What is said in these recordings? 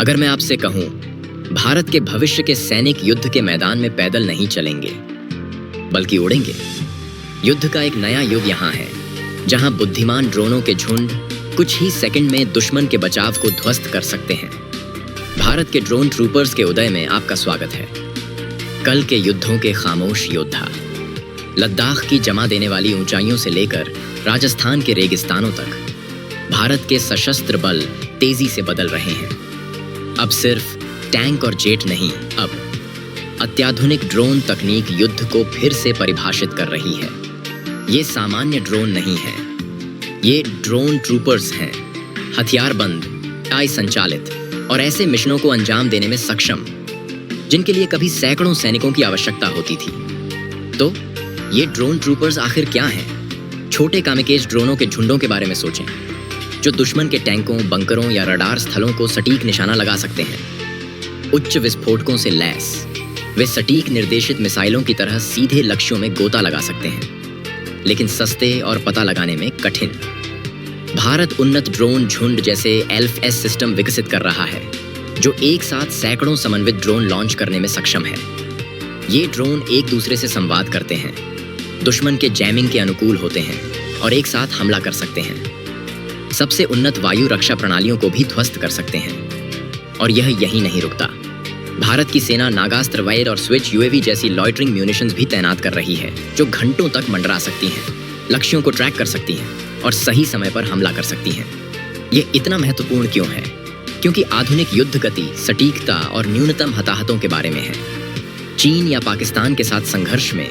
अगर मैं आपसे कहूं, भारत के भविष्य के सैनिक युद्ध के मैदान में पैदल नहीं चलेंगे, बल्कि उड़ेंगे। युद्ध का एक नया युग यहाँ है, जहां बुद्धिमान ड्रोनों के झुंड कुछ ही सेकंड में दुश्मन के बचाव को ध्वस्त कर सकते हैं। भारत के ड्रोन ट्रूपर्स के उदय में आपका स्वागत है। कल के युद्धों के खामोश योद्धा, लद्दाख की जमा देने वाली ऊंचाइयों से लेकर राजस्थान के रेगिस्तानों तक भारत के सशस्त्र बल तेजी से बदल रहे हैं। अब सिर्फ टैंक और जेट नहीं, अब अत्याधुनिक ड्रोन तकनीक युद्ध को फिर से परिभाषित कर रही है। ये सामान्य ड्रोन नहीं है, ये ड्रोन ट्रूपर्स हैं, हथियारबंद, AI संचालित और ऐसे मिशनों को अंजाम देने में सक्षम जिनके लिए कभी सैकड़ों सैनिकों की आवश्यकता होती थी। तो ये ड्रोन ट्रूपर्स आखिर क्या हैं? छोटे कामिकेज ड्रोनों के झुंडों के बारे में सोचें, जो दुश्मन के टैंकों, बंकरों या रडार स्थलों को सटीक निशाना लगा सकते हैं। उच्च विस्फोटकों से लैस वे सटीक निर्देशित मिसाइलों की तरह सीधे लक्ष्यों में गोता लगा सकते हैं, लेकिन सस्ते और पता लगाने में कठिन। भारत उन्नत ड्रोन झुंड जैसे ELF-S सिस्टम विकसित कर रहा है, जो एक साथ सैकड़ों समन्वित ड्रोन लॉन्च करने में सक्षम है। ये ड्रोन एक दूसरे से संवाद करते हैं, दुश्मन के जैमिंग के अनुकूल होते हैं और एक साथ हमला कर सकते हैं। सबसे उन्नत वायु रक्षा प्रणालियों को भी ध्वस्त कर सकते हैं। और यह यहीं नहीं रुकता। भारत की सेना नागास्त्र वायर और स्विच UAV जैसी लॉइटरिंग म्यूनिशंस भी तैनात कर रही है, जो घंटों तक मंडरा सकती हैं, लक्ष्यों को ट्रैक कर सकती हैं और सही समय पर हमला कर सकती हैं। ये इतना महत्वपूर्ण क्यों है? क्योंकि आधुनिक युद्ध गति, सटीकता और न्यूनतम हताहतों के बारे में है। चीन या पाकिस्तान के साथ संघर्ष में,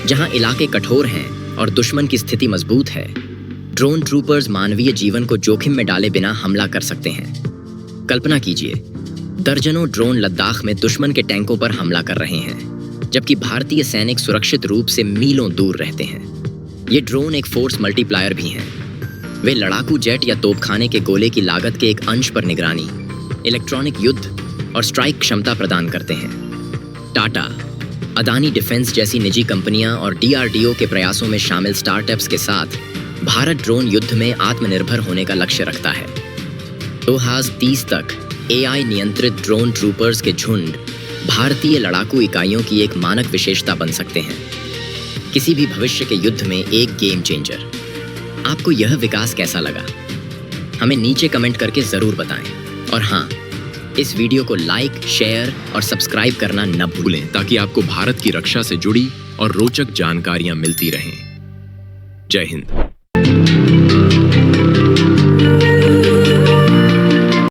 जहां इलाके कठोर हैं और दुश्मन की स्थिति मजबूत है, ड्रोन ट्रूपर्स मानवीय जीवन को जोखिम में डाले बिना हमला कर सकते हैं। कल्पना कीजिए, दर्जनों ड्रोन लद्दाख में दुश्मन के टैंकों पर हमला कर रहे हैं, जबकि भारतीय सैनिक सुरक्षित रूप से मीलों दूर रहते हैं। ये ड्रोन एक फोर्स मल्टीप्लायर भी हैं। वे लड़ाकू जेट या तोपखाने के गोले की लागत के एक अंश पर निगरानी, इलेक्ट्रॉनिक युद्ध और स्ट्राइक क्षमता प्रदान करते हैं। टाटा, अदानी डिफेंस जैसी निजी कंपनियां और DRDO के प्रयासों में शामिल स्टार्टअप्स के साथ भारत ड्रोन युद्ध में आत्मनिर्भर होने का लक्ष्य रखता है। 2030 तक AI नियंत्रित ड्रोन ट्रूपर्स के झुंड भारतीय लड़ाकू इकाइयों की एक मानक विशेषता बन सकते हैं। किसी भी भविष्य के युद्ध में एक गेम चेंजर। आपको यह विकास कैसा लगा? हमें नीचे कमेंट करके जरूर बताएं। और हाँ, इस वीडियो को लाइक, शेयर और सब्सक्राइब करना न भूलें, ताकि आपको भारत की रक्षा से जुड़ी और रोचक जानकारियां मिलती रहें। जय हिंद।